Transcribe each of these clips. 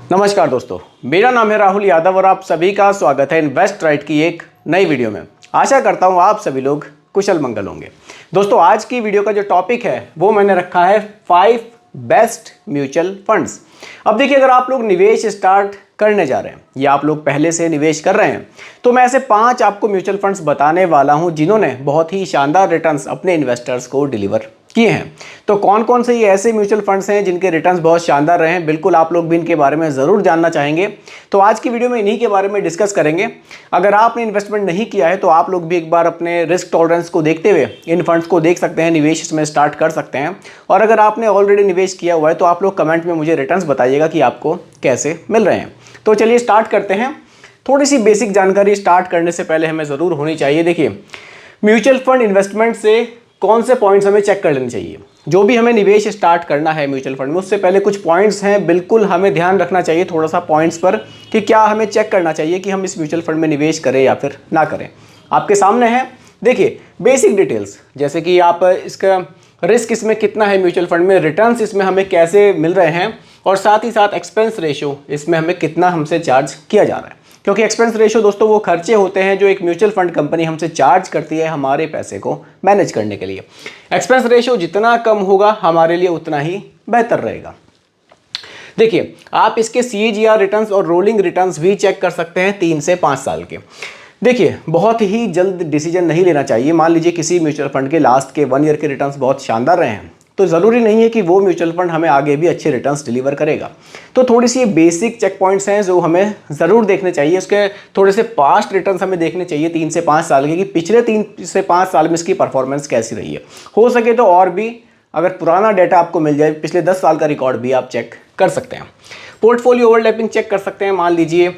नमस्कार दोस्तों, मेरा नाम है राहुल यादव और आप सभी का स्वागत है इन्वेस्ट राइट की एक नई वीडियो में। आशा करता हूं आप सभी लोग कुशल मंगल होंगे। दोस्तों, आज की वीडियो का जो टॉपिक है वो मैंने रखा है 5 बेस्ट म्यूचुअल फंड्स। अब देखिए, अगर आप लोग निवेश स्टार्ट करने जा रहे हैं या आप लोग पहले से निवेश कर रहे हैं तो मैं ऐसे 5 आपको म्यूचुअल फंड्स बताने वाला हूं जिन्होंने बहुत ही शानदार रिटर्न्स अपने इन्वेस्टर्स को डिलीवर किए हैं। तो कौन कौन से ये ऐसे म्यूचुअल फंड्स हैं जिनके रिटर्न्स बहुत शानदार रहे हैं, बिल्कुल आप लोग भी इनके बारे में ज़रूर जानना चाहेंगे। तो आज की वीडियो में इन्हीं के बारे में डिस्कस करेंगे। अगर आपने इन्वेस्टमेंट नहीं किया है तो आप लोग भी एक बार अपने रिस्क टॉलरेंस को देखते हुए इन फंड्स को देख सकते हैं, निवेश इसमें स्टार्ट कर सकते हैं। और अगर आपने ऑलरेडी निवेश किया हुआ है तो आप लोग कमेंट में मुझे रिटर्न्स बताइएगा कि आपको कैसे मिल रहे हैं। तो चलिए स्टार्ट करते हैं। थोड़ी सी बेसिक जानकारी स्टार्ट करने से पहले हमें ज़रूर होनी चाहिए। देखिए, म्यूचुअल फंड इन्वेस्टमेंट से कौन से पॉइंट्स हमें चेक कर लेने चाहिए। जो भी हमें निवेश स्टार्ट करना है म्यूचुअल फंड में, उससे पहले कुछ पॉइंट्स हैं, बिल्कुल हमें ध्यान रखना चाहिए थोड़ा सा पॉइंट्स पर कि क्या हमें चेक करना चाहिए कि हम इस म्यूचुअल फंड में निवेश करें या फिर ना करें। आपके सामने है, देखिए बेसिक डिटेल्स, जैसे कि आप इसका रिस्क इसमें कितना है म्यूचुअल फंड में, रिटर्न्स इसमें हमें कैसे मिल रहे हैं, और साथ ही साथ एक्सपेंस रेशियो इसमें हमें कितना हमसे चार्ज किया जा रहा है। क्योंकि एक्सपेंस रेशियो दोस्तों वो खर्चे होते हैं जो एक म्यूचुअल फंड कंपनी हमसे चार्ज करती है हमारे पैसे को मैनेज करने के लिए। एक्सपेंस रेशियो जितना कम होगा हमारे लिए उतना ही बेहतर रहेगा। देखिए, आप इसके CAGR रिटर्न्स और रोलिंग रिटर्न्स भी चेक कर सकते हैं 3 से 5 साल के। देखिए, बहुत ही जल्द डिसीजन नहीं लेना चाहिए। मान लीजिए किसी म्यूचुअल फंड के लास्ट के 1 ईयर के रिटर्न्स बहुत शानदार रहे हैं तो ज़रूरी नहीं है कि वो म्यूचुअल फंड हमें आगे भी अच्छे रिटर्न्स डिलीवर करेगा। तो थोड़ी सी बेसिक चेक पॉइंट्स हैं जो हमें ज़रूर देखने चाहिए। उसके थोड़े से पास्ट रिटर्न्स हमें देखने चाहिए 3 से 5 साल के, कि पिछले 3 से 5 साल में इसकी परफॉर्मेंस कैसी रही है। हो सके तो और भी अगर पुराना डाटा आपको मिल जाए, पिछले 10 साल का रिकॉर्ड भी आप चेक कर सकते हैं। पोर्टफोलियो ओवरलैपिंग चेक कर सकते हैं। मान लीजिए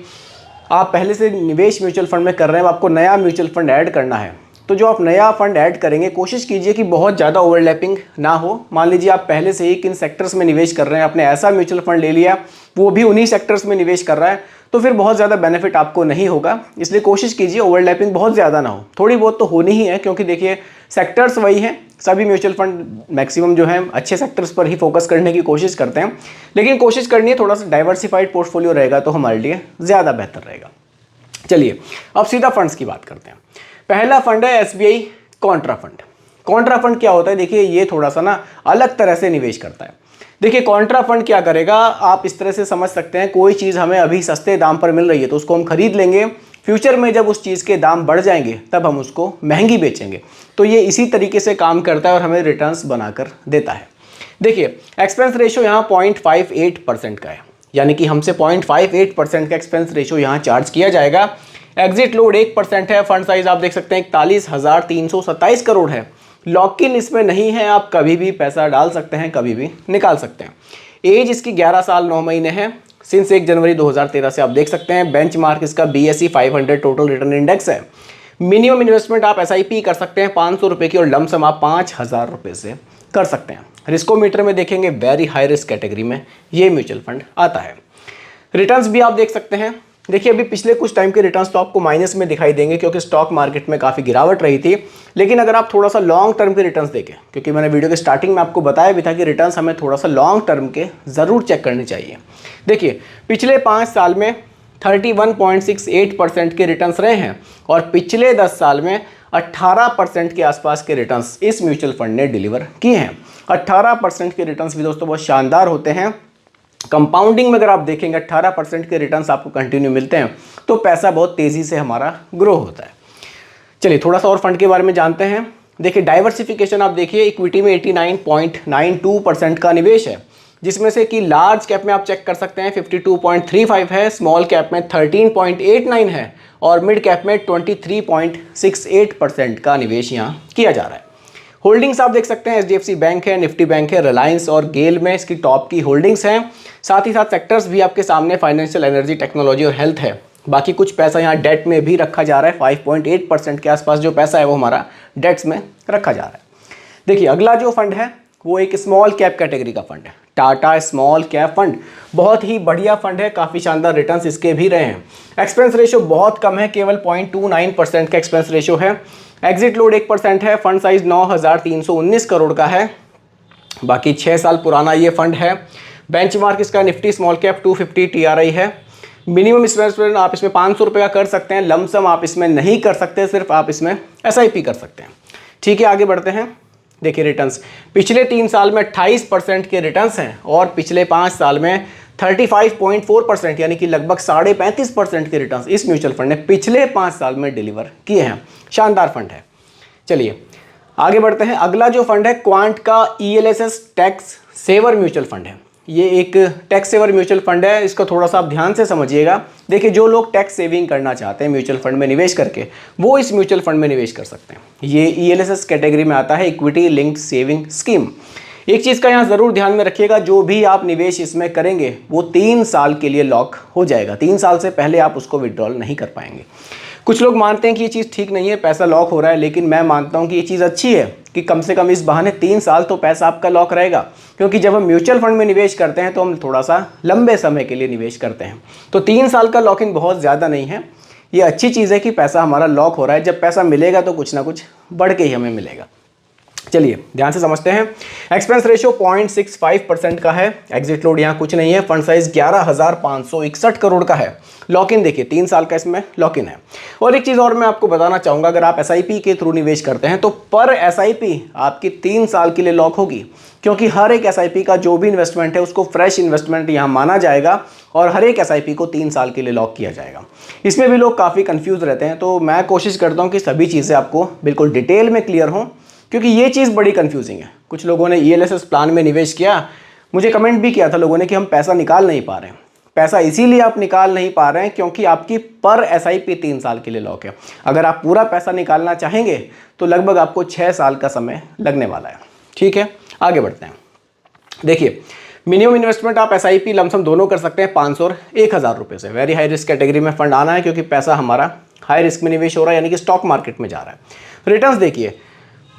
आप पहले से निवेश म्यूचुअल फंड में कर रहे हैं, आपको नया म्यूचुअल फंड ऐड करना है, तो जो आप नया फंड ऐड करेंगे कोशिश कीजिए कि बहुत ज़्यादा ओवरलैपिंग ना हो। मान लीजिए आप पहले से ही किन सेक्टर्स में निवेश कर रहे हैं, आपने ऐसा म्यूचुअल फंड ले लिया वो भी उन्हीं सेक्टर्स में निवेश कर रहा है, तो फिर बहुत ज़्यादा बेनिफिट आपको नहीं होगा। इसलिए कोशिश कीजिए ओवरलैपिंग बहुत ज़्यादा ना हो। थोड़ी बहुत तो होनी ही है, क्योंकि देखिए सेक्टर्स वही हैं, सभी म्यूचुअल फंड मैक्सिमम जो है अच्छे सेक्टर्स पर ही फोकस करने की कोशिश करते हैं, लेकिन कोशिश करनी है थोड़ा सा डाइवर्सिफाइड पोर्टफोलियो रहेगा तो हमारे लिए ज़्यादा बेहतर रहेगा। चलिए अब सीधा फंड्स की बात करते हैं। पहला फंड है SBI Contra fund. Contra fund क्या होता है? देखिए, ये थोड़ा सा ना अलग तरह से निवेश करता है। देखिए, कॉन्ट्रा फंड क्या करेगा, आप इस तरह से समझ सकते हैं, कोई चीज़ हमें अभी सस्ते दाम पर मिल रही है तो उसको हम खरीद लेंगे, फ्यूचर में जब उस चीज़ के दाम बढ़ जाएंगे तब हम उसको महंगी बेचेंगे। तो ये इसी तरीके से काम करता है और हमें रिटर्न्स बनाकर देता है। देखिए, एक्सपेंस रेशियो यहाँ 0.58% का है, यानी कि हमसे 0.58% का एक्सपेंस रेशियो यहाँ चार्ज किया जाएगा। एग्जिट लोड 1% है। फंड साइज आप देख सकते हैं 41,327 करोड़ है। लॉक इन इसमें नहीं है, आप कभी भी पैसा डाल सकते हैं, कभी भी निकाल सकते हैं। एज इसकी 11 साल 9 महीने है। सिंस 1 जनवरी 2013 से आप देख सकते हैं। बेंचमार्क इसका BSE 500 टोटल रिटर्न इंडेक्स है। मिनिमम इन्वेस्टमेंट आप SIP कर सकते हैं 500 रुपये की, और लमसम आप 5,000 रुपये से कर सकते हैं। रिस्कोमीटर में देखेंगे वेरी हाई रिस्क कैटेगरी में ये म्यूचुअल फंड आता है। रिटर्न्स भी आप देख सकते हैं। देखिए, अभी पिछले कुछ टाइम के रिटर्न्स तो आपको माइनस में दिखाई देंगे क्योंकि स्टॉक मार्केट में काफ़ी गिरावट रही थी, लेकिन अगर आप थोड़ा सा लॉन्ग टर्म के रिटर्न्स देखें, क्योंकि मैंने वीडियो के स्टार्टिंग में आपको बताया भी था कि रिटर्न्स हमें थोड़ा सा लॉन्ग टर्म के ज़रूर चेक करने चाहिए। देखिए, पिछले 5 साल में 31.68% के रिटर्न्स रहे हैं और पिछले 10 साल में 18% के आसपास के रिटर्न्स इस म्यूचुअल फंड ने डिलीवर किए हैं। 18% के रिटर्न्स भी दोस्तों बहुत शानदार होते हैं। कंपाउंडिंग में अगर आप देखेंगे 18% के रिटर्न्स आपको कंटिन्यू मिलते हैं तो पैसा बहुत तेज़ी से हमारा ग्रो होता है। चलिए थोड़ा सा और फंड के बारे में जानते हैं। देखिए, डाइवर्सिफिकेशन आप देखिए, इक्विटी में 89.92% का निवेश है, जिसमें से कि लार्ज कैप में आप चेक कर सकते हैं 52.35 है, स्मॉल कैप में 13.89 है और मिड कैप में 23.68% का निवेश यहाँ किया जा रहा है। होल्डिंग्स आप देख सकते हैं HDFC बैंक है, निफ्टी बैंक है, रिलायंस और गेल में इसकी टॉप की होल्डिंग्स हैं। साथ ही साथ सेक्टर्स भी आपके सामने फाइनेंशियल, एनर्जी, टेक्नोलॉजी और हेल्थ है। बाकी कुछ पैसा यहाँ डेट में भी रखा जा रहा है। 5.8% के आसपास जो पैसा है वो हमारा डेट्स में रखा जा रहा है। देखिए, अगला जो फंड है वो एक स्मॉल कैप कैटेगरी का फंड है, टाटा स्मॉल कैप फंड। बहुत ही बढ़िया फंड है, काफ़ी शानदार रिटर्न्स इसके भी रहे हैं। एक्सपेंस रेशियो बहुत कम है, केवल 0.29% का एक्सपेंस रेशियो है। एग्जिट लोड 1% है। फंड साइज 9,319 करोड़ का है। बाकी 6 साल पुराना ये फंड है। बेंचमार्क इसका निफ्टी स्मॉल कैप 250 TRI है। मिनिमम इन्वेस्टमेंट आप इसमें 500 रुपये का कर सकते हैं, लमसम आप इसमें नहीं कर सकते, सिर्फ आप इसमें SIP कर सकते हैं। ठीक है, आगे बढ़ते हैं। देखिए रिटर्न्स पिछले 3 साल में 28% के रिटर्न्स हैं और पिछले 5 साल में 35.4% यानी कि लगभग 35.5% के रिटर्न्स इस म्यूचुअल फंड ने पिछले 5 साल में डिलीवर किए हैं। शानदार फंड है। चलिए आगे बढ़ते हैं। अगला जो फंड है क्वांट का ELSS tax saver mutual fund है। ये एक टैक्स सेवर म्यूचुअल फंड है, इसको थोड़ा सा आप ध्यान से समझिएगा। देखिए जो लोग टैक्स सेविंग करना चाहते हैं म्यूचुअल फंड में निवेश करके, वो इस म्यूचुअल फंड में निवेश कर सकते हैं। ये ELSS कैटेगरी में आता है, इक्विटी लिंक्ड सेविंग स्कीम। एक चीज़ का यहाँ ज़रूर ध्यान में रखिएगा, जो भी आप निवेश इसमें करेंगे वो 3 साल के लिए लॉक हो जाएगा। 3 साल से पहले आप उसको विड्रॉल नहीं कर पाएंगे। कुछ लोग मानते हैं कि ये चीज़ ठीक नहीं है, पैसा लॉक हो रहा है, लेकिन मैं मानता हूँ कि ये चीज़ अच्छी है कि कम से कम इस बहाने 3 साल तो पैसा आपका लॉक रहेगा। क्योंकि जब हम म्यूचुअल फंड में निवेश करते हैं तो हम थोड़ा सा लंबे समय के लिए निवेश करते हैं, तो 3 साल का लॉक इन बहुत ज़्यादा नहीं है। ये अच्छी चीज़ है कि पैसा हमारा लॉक हो रहा है। जब पैसा मिलेगा तो कुछ ना कुछ बढ़ के ही हमें मिलेगा। चलिए ध्यान से समझते हैं। एक्सपेंस रेशियो 0.65% का है। एग्जिट लोड यहाँ कुछ नहीं है। फंड साइज 11,561 करोड़ का है। लॉक इन देखिए 3 साल का इसमें लॉक इन है। और एक चीज़ और मैं आपको बताना चाहूँगा, अगर आप SIP के थ्रू निवेश करते हैं तो पर SIP आपकी 3 साल के लिए लॉक होगी, क्योंकि हर एक SIP का जो भी इन्वेस्टमेंट है उसको फ्रेश इन्वेस्टमेंट यहाँ माना जाएगा और हर एक SIP को 3 साल के लिए लॉक किया जाएगा। इसमें भी लोग काफ़ी कंफ्यूज रहते हैं, तो मैं कोशिश करता हूँ कि सभी चीज़ें आपको बिल्कुल डिटेल में क्लियर हों, क्योंकि ये चीज़ बड़ी कंफ्यूजिंग है। कुछ लोगों ने ELSS प्लान में निवेश किया, मुझे कमेंट भी किया था लोगों ने कि हम पैसा निकाल नहीं पा रहे हैं। पैसा इसीलिए आप निकाल नहीं पा रहे हैं क्योंकि आपकी पर SIP 3 साल के लिए लॉक है। अगर आप पूरा पैसा निकालना चाहेंगे तो लगभग आपको 6 साल का समय लगने वाला है। ठीक है, आगे बढ़ते हैं। देखिए मिनिमम इन्वेस्टमेंट आप SIP लमसम दोनों कर सकते हैं 500 और 1,000 रुपये से। वेरी हाई रिस्क कैटेगरी में फंड आना है, क्योंकि पैसा हमारा हाई रिस्क में निवेश हो रहा है, यानी कि स्टॉक मार्केट में जा रहा है। रिटर्न्स देखिए,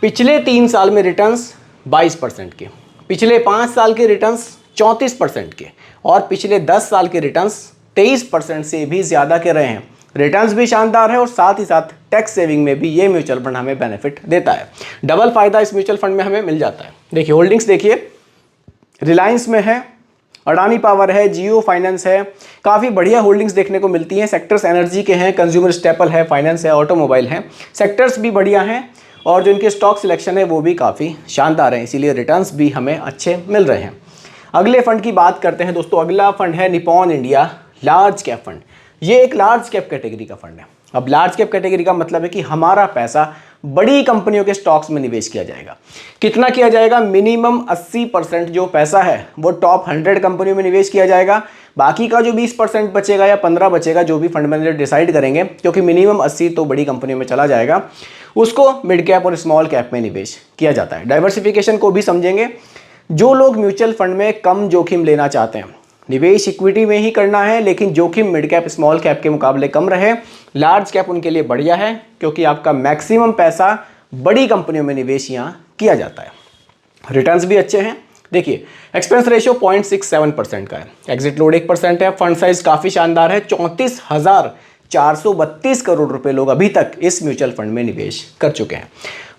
पिछले 3 साल में रिटर्न्स 22% के, पिछले 5 साल के रिटर्न्स 34% के और पिछले 10 साल के रिटर्न्स 23% से भी ज़्यादा के रहे हैं। रिटर्न्स भी शानदार है और साथ ही साथ टैक्स सेविंग में भी ये म्यूचुअल फंड हमें बेनिफिट देता है। डबल फायदा इस म्यूचुअल फंड में हमें मिल जाता है। देखिए होल्डिंग्स देखिए, रिलायंस में है, अडानी पावर है, जियो फाइनेंस है, काफ़ी बढ़िया होल्डिंग्स देखने को मिलती हैं। सेक्टर्स एनर्जी के हैं, कंज्यूमर स्टेपल है, फाइनेंस है, ऑटोमोबाइल है। सेक्टर्स भी बढ़िया हैं और जो इनके स्टॉक सिलेक्शन है वो भी काफ़ी शानदार है, इसीलिए रिटर्न्स भी हमें अच्छे मिल रहे हैं। अगले फंड की बात करते हैं दोस्तों। अगला फंड है Nippon India large cap fund. ये एक लार्ज कैप कैटेगरी का फंड है। अब लार्ज कैप कैटेगरी का मतलब है कि हमारा पैसा बड़ी कंपनियों के स्टॉक्स में निवेश किया जाएगा। कितना किया जाएगा? मिनिमम 80% जो पैसा है वो टॉप 100 कंपनियों में निवेश किया जाएगा। बाकी का जो 20% बचेगा या 15 बचेगा, जो भी फंड मैनेजर डिसाइड करेंगे, क्योंकि मिनिमम 80 तो बड़ी कंपनियों में चला जाएगा, उसको मिड कैप और स्मॉल कैप में निवेश किया जाता है। डाइवर्सिफिकेशन को भी समझेंगे। जो लोग म्यूचुअल फंड में कम जोखिम लेना चाहते हैं, निवेश इक्विटी में ही करना है लेकिन जोखिम मिड कैप स्मॉल कैप के मुकाबले कम रहे, लार्ज कैप उनके लिए बढ़िया है, क्योंकि आपका मैक्सिमम पैसा बड़ी कंपनियों में निवेश यहाँ किया जाता है। रिटर्न्स भी अच्छे हैं। देखिए एक्सपेंस रेशियो 0.67% का है। एग्जिट लोड 1% है। फंड साइज काफ़ी शानदार है। 34,432 करोड़ रुपए लोग अभी तक इस म्यूचुअल फंड में निवेश कर चुके हैं।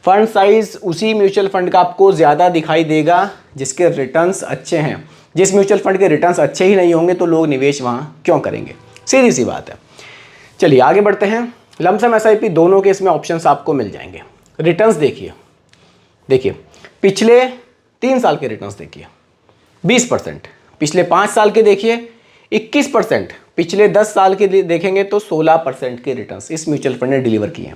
फंड साइज उसी म्यूचुअल फंड का आपको ज़्यादा दिखाई देगा जिसके रिटर्न्स अच्छे हैं। जिस म्यूचुअल फंड के रिटर्न्स अच्छे ही नहीं होंगे तो लोग निवेश वहाँ क्यों करेंगे? सीधी सी बात है। चलिए आगे बढ़ते हैं। लमसम SIP दोनों के इसमें ऑप्शंस आपको मिल जाएंगे। रिटर्न्स देखिए पिछले 3 साल के रिटर्न्स देखिए 20%, पिछले 5 साल के देखिए 21%, पिछले 10 साल के देखेंगे तो 16% के रिटर्न्स इस म्यूचुअल फंड ने डिलीवर किए हैं।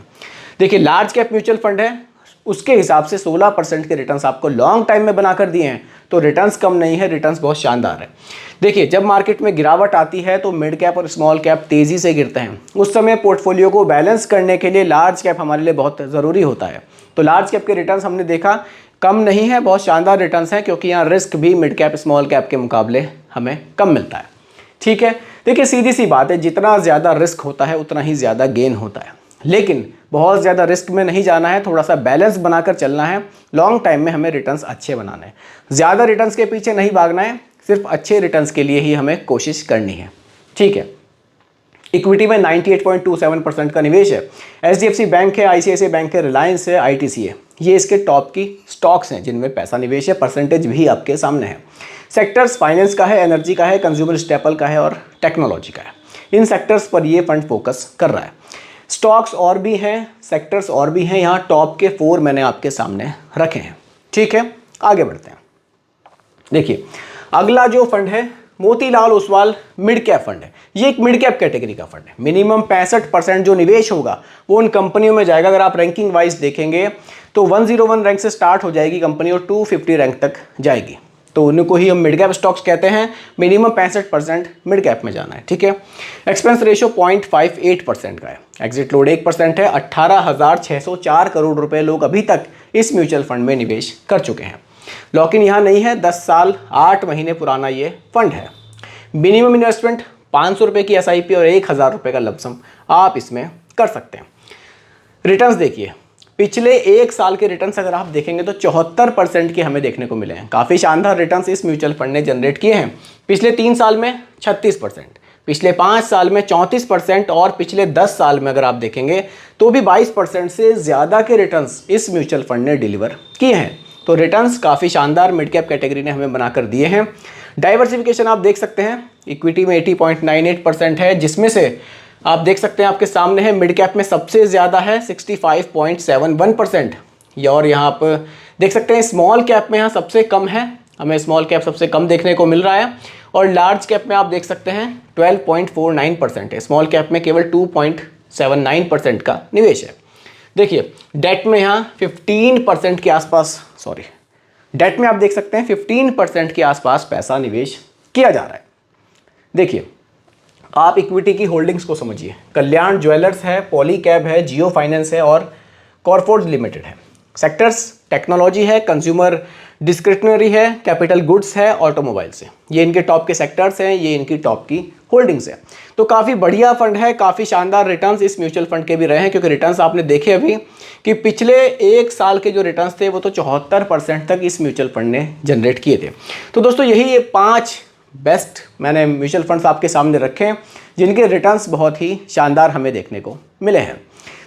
देखिए लार्ज कैप म्यूचुअल फंड है, उसके हिसाब से 16% के रिटर्न्स आपको लॉन्ग टाइम में बनाकर दिए हैं, तो रिटर्न्स कम नहीं है, रिटर्न्स बहुत शानदार है। देखिए जब मार्केट में गिरावट आती है तो मिड कैप और स्मॉल कैप तेज़ी से गिरते हैं। उस समय पोर्टफोलियो को बैलेंस करने के लिए लार्ज कैप हमारे लिए बहुत ज़रूरी होता है। तो लार्ज कैप के रिटर्न्स हमने देखा कम नहीं है, बहुत शानदार रिटर्न्स हैं, क्योंकि यहाँ रिस्क भी मिड कैप स्मॉल कैप के मुकाबले हमें कम मिलता है। ठीक है, देखिए सीधी सी बात है, जितना ज़्यादा रिस्क होता है उतना ही ज़्यादा गेन होता है, लेकिन बहुत ज़्यादा रिस्क में नहीं जाना है, थोड़ा सा बैलेंस बनाकर चलना है। लॉन्ग टाइम में हमें रिटर्न्स अच्छे बनाने हैं, ज़्यादा रिटर्न्स के पीछे नहीं भागना है, सिर्फ अच्छे रिटर्न्स के लिए ही हमें कोशिश करनी है। ठीक है, इक्विटी में 98.27% का निवेश है। HDFC बैंक है, ICICI बैंक है, रिलायंस है, ITC है। ये इसके टॉप की स्टॉक्स हैं जिनमें पैसा निवेश है। परसेंटेज भी आपके सामने है। सेक्टर्स फाइनेंस का है, एनर्जी का है, कंज्यूमर स्टेपल का है और टेक्नोलॉजी का है। इन सेक्टर्स पर ये फंड फोकस कर रहा है। स्टॉक्स और भी हैं, सेक्टर्स और भी हैं, यहाँ टॉप के 4 मैंने आपके सामने रखे हैं। ठीक है, आगे बढ़ते हैं। देखिए अगला जो फंड है Motilal Oswal mid cap fund है। ये एक मिड कैप कैटेगरी का फंड है। मिनिमम 65% जो निवेश होगा वो उन कंपनियों में जाएगा। अगर आप रैंकिंग वाइज देखेंगे तो 101 रैंक से स्टार्ट हो जाएगी कंपनी और 250 रैंक तक जाएगी, तो उनको ही हम मिड कैप स्टॉक्स कहते हैं। मिनिमम 65% मिड कैप में जाना है। ठीक है, एक्सपेंस रेशियो 0.58% का है। एग्जिट लोड 1% है। 18,604 करोड़ रुपए लोग अभी तक इस म्यूचुअल फंड में निवेश कर चुके हैं। लॉक इन यहाँ नहीं है, 10 साल 8 महीने पुराना ये फंड है। मिनिमम इन्वेस्टमेंट 500 रुपये की SIP और 1,000 रुपये का लमसम आप इसमें कर सकते हैं। रिटर्न्स देखिए, पिछले 1 साल के रिटर्न्स अगर आप देखेंगे तो 74% के हमें देखने को मिले हैं। काफ़ी शानदार रिटर्न्स इस म्यूचुअल फंड ने जनरेट किए हैं। पिछले 3 साल में 36%, पिछले 5 साल में 34% और पिछले 10 साल में अगर आप देखेंगे तो भी 22% से ज़्यादा के रिटर्न्स इस म्यूचुअल फंड ने डिलीवर किए हैं। तो रिटर्न्स काफ़ी शानदार मिड कैप कैटेगरी ने हमें बनाकर दिए हैं। डाइवर्सिफिकेशन आप देख सकते हैं, इक्विटी में 80.98% है, जिसमें से आप देख सकते हैं आपके सामने है मिड कैप में सबसे ज़्यादा है 65.71%। और यहाँ आप देख सकते हैं स्मॉल कैप में यहाँ सबसे कम है, हमें स्मॉल कैप सबसे कम देखने को मिल रहा है। और लार्ज कैप में आप देख सकते हैं 12.49% है। स्मॉल कैप में केवल 2.79% का निवेश है। देखिए डेट में यहाँ 15% के आसपास, डेट में आप देख सकते हैं 15% के आसपास पैसा निवेश किया जा रहा है। देखिए आप इक्विटी की होल्डिंग्स को समझिए, कल्याण ज्वेलर्स है, पॉलीकैब है, जियो फाइनेंस है और कॉर्पोरेट लिमिटेड है। सेक्टर्स टेक्नोलॉजी है, कंज्यूमर डिस्क्रिशनरी है, कैपिटल गुड्स है, ऑटोमोबाइल्स है। ये इनके टॉप के सेक्टर्स हैं, ये इनकी टॉप की होल्डिंग्स है। तो काफ़ी बढ़िया फंड है, काफ़ी शानदार रिटर्न्स इस म्यूचुअल फंड के भी रहे हैं, क्योंकि रिटर्न्स आपने देखे अभी कि पिछले 1 साल के जो रिटर्न्स थे वो तो 74% तक इस म्यूचुअल फंड ने जनरेट किए थे। तो दोस्तों यही ये 5 बेस्ट मैंने म्यूचुअल फंड्स आपके सामने रखे हैं जिनके रिटर्न्स बहुत ही शानदार हमें देखने को मिले हैं।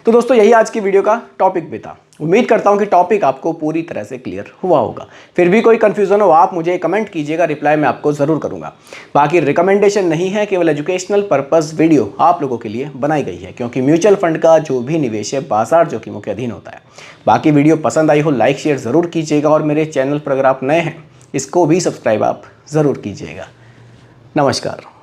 तो दोस्तों यही आज की वीडियो का टॉपिक भी था। उम्मीद करता हूं कि टॉपिक आपको पूरी तरह से क्लियर हुआ होगा। फिर भी कोई कन्फ्यूज़न हो आप मुझे कमेंट कीजिएगा, रिप्लाई मैं आपको ज़रूर करूंगा। बाकी रिकमेंडेशन नहीं है, केवल एजुकेशनल पर्पस वीडियो आप लोगों के लिए बनाई गई है, क्योंकि म्यूचुअल फंड का जो भी निवेश है बाजार जोखिमों के अधीन होता है। बाकी वीडियो पसंद आई हो लाइक शेयर ज़रूर कीजिएगा और मेरे चैनल पर अगर आप नए हैं इसको भी सब्सक्राइब आप ज़रूर कीजिएगा। नमस्कार।